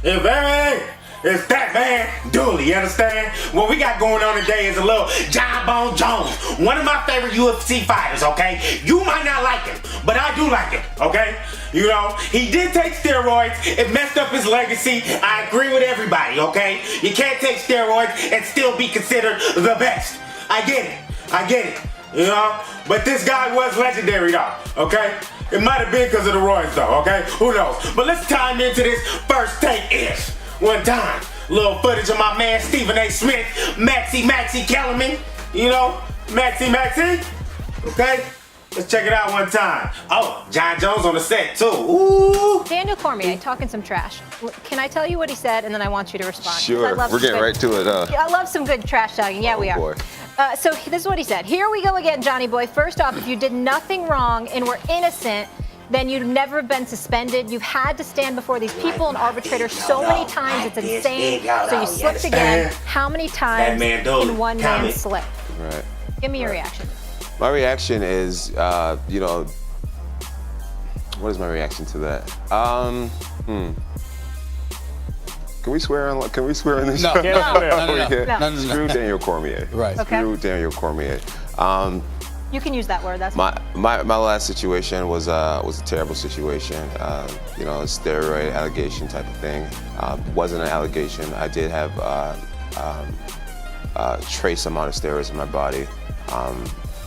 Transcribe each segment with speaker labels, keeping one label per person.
Speaker 1: If hey, it's that man, Dooley, you understand? What we got going on today is a little Jon Jones, one of my favorite UFC fighters, okay? You might not like him, but I do like him, okay? You know, he did take steroids. It messed up his legacy. I agree with everybody, okay? You can't take steroids and still be considered the best. I get it, you know? But this guy was legendary, though, okay? It might have been because of the roids, though, okay? Who knows? But let's time into this first take-ish. One time, little footage of my man Stephen A. Smith, Maxie Kellerman, you know, Maxie, okay? Let's check it out one time. Oh, Jon Jones on the set too. Ooh.
Speaker 2: Daniel Cormier talking some trash. Can I tell you what he said, and then I want you to respond?
Speaker 3: Sure, we're getting right to it.
Speaker 2: I love some good trash talking. Yeah, we are.
Speaker 3: Boy.
Speaker 2: So this is what he said. Here we go again, Johnny boy. First off, if you did nothing wrong and were innocent, then you'd never have been suspended. You've had to stand before these people and arbitrators so many tients, it's insane. So you slipped again. How many times can one man slip?
Speaker 3: Right.
Speaker 2: Give me your reaction.
Speaker 3: My reaction is, you know, what is my reaction to that? Can we swear on? Can we swear on this show?
Speaker 2: No.
Speaker 3: Screw Daniel Cormier.
Speaker 4: Right.
Speaker 2: Okay.
Speaker 3: Screw Daniel Cormier.
Speaker 2: You can use that word. That's
Speaker 3: my last situation was a terrible situation. You know, a steroid allegation type of thing. Wasn't an allegation. I did have trace amount of steroids in my body.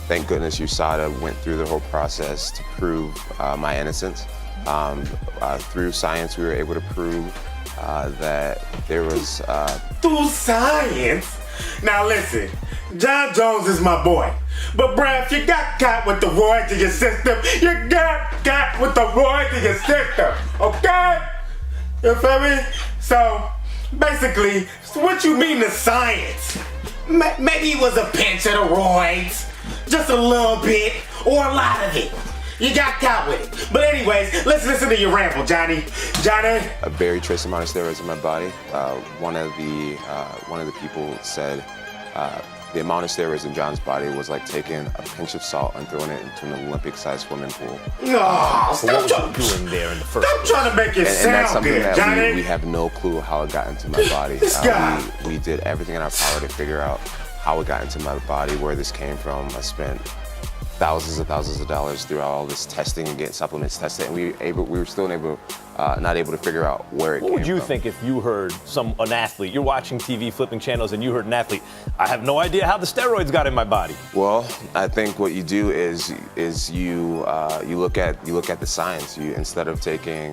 Speaker 3: Thank goodness USADA went through the whole process to prove my innocence. Through science, we were able to prove that there was...
Speaker 1: Through science? Now listen, Jon Jones is my boy. But bruh, if you got caught with the roids in your system, you got caught with the roids in your system, okay? You feel me? So, basically, what you mean the science? Maybe it was a pinch of the roids. Just a little bit, or a lot of it. You got caught with it. But anyways, let's listen to your ramble, Johnny. Johnny?
Speaker 3: A very trace amount of steroids in my body. One of the people said the amount of steroids in Jon's body was like taking a pinch of salt and throwing it into an Olympic-sized swimming pool.
Speaker 1: No,
Speaker 5: so what was you doing there in the first place?
Speaker 1: Stop trying to make it
Speaker 3: and
Speaker 1: sound
Speaker 3: that's something
Speaker 1: good,
Speaker 3: that
Speaker 1: Johnny.
Speaker 3: we have no clue how it got into my body.
Speaker 1: This guy.
Speaker 3: We did everything in our power to figure out how it got into my body, where this came from. I spent thousands of dollars throughout all this testing and getting supplements tested, and we were still not able to figure out where it came from.
Speaker 5: What would you think if you heard an athlete, you're watching TV, flipping channels, and you heard an athlete, I have no idea how the steroids got in my body?
Speaker 3: Well, I think what you do is you look at the science. You instead of being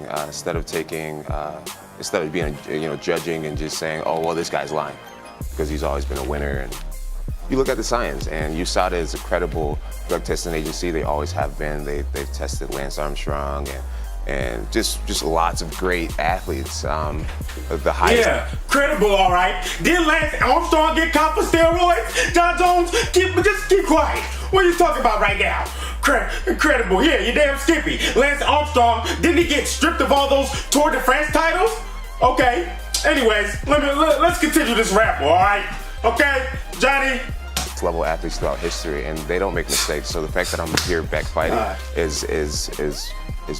Speaker 3: judging and just saying, oh well, this guy's lying because he's always been a winner, and you look at the science. And USADA is a credible drug testing agency. They always have been. They've tested Lance Armstrong and just lots of great athletes. The highest.
Speaker 1: Yeah, credible, all right. Did Lance Armstrong get caught for steroids? Jon Jones, just keep quiet. What are you talking about right now? Incredible, yeah, you're damn skippy. Lance Armstrong, didn't he get stripped of all those Tour de France titles? Okay. Anyways, let's continue this ramble, all right? Okay, Johnny.
Speaker 3: Level athletes throughout history, and they don't make mistakes. So the fact that I'm here back fighting is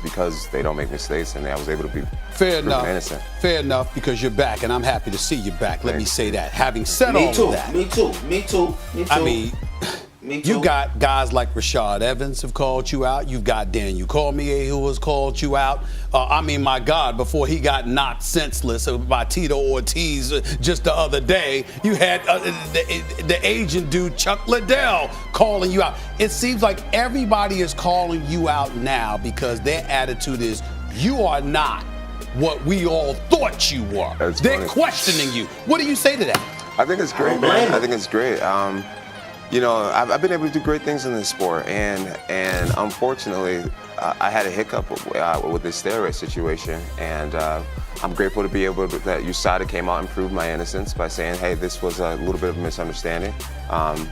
Speaker 3: because they don't make mistakes, and I was able to be proven innocent.
Speaker 4: Fair enough, because you're back, and I'm happy to see you back. Let me say that. Having said all of that,
Speaker 1: Me too.
Speaker 4: I mean, you got guys like Rashad Evans have called you out. You've got Daniel Cormier who has called you out. I mean, my God, before he got knocked senseless by Tito Ortiz just the other day, you had the Asian dude Chuck Liddell calling you out. It seems like everybody is calling you out now because their attitude is you are not what we all thought you were. They're questioning you. What do you say to that?
Speaker 3: I think it's great, man. I think it's great. You know, I've been able to do great things in this sport, and unfortunately, I had a hiccup with this steroid situation, and I'm grateful to be able to, that USADA came out and proved my innocence by saying, hey, this was a little bit of a misunderstanding, and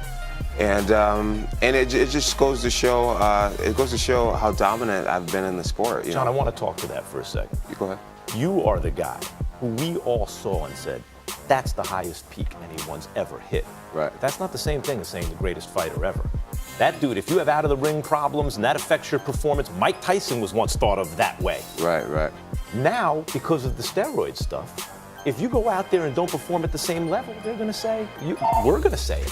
Speaker 3: it just goes to show how dominant I've been in the sport.
Speaker 5: Jon, I want to talk to that for a second.
Speaker 3: You go ahead.
Speaker 5: You are the guy who we all saw and said, that's the highest peak anyone's ever hit.
Speaker 3: Right.
Speaker 5: That's not the same thing as saying the greatest fighter ever. That dude, if you have out of the ring problems and that affects your performance, Mike Tyson was once thought of that way.
Speaker 3: Right.
Speaker 5: Now, because of the steroid stuff, if you go out there and don't perform at the same level, they're going to say, we're going to say it.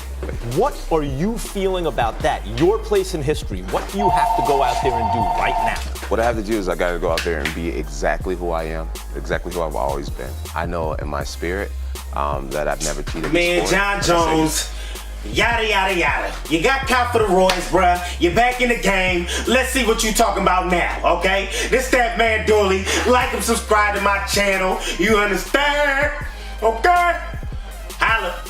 Speaker 5: What are you feeling about that? Your place in history. What do you have to go out there and do right now?
Speaker 3: What I have to do is I got to go out there and be exactly who I am, exactly who I've always been. I know in my spirit that I've never cheated.
Speaker 1: Man, Jon Jones, yada, yada, yada. You got caught for the Royals, bruh. You're back in the game. Let's see what you talking about now, okay? This that man Dooley. Like and subscribe to my channel. You understand? Okay? Holla.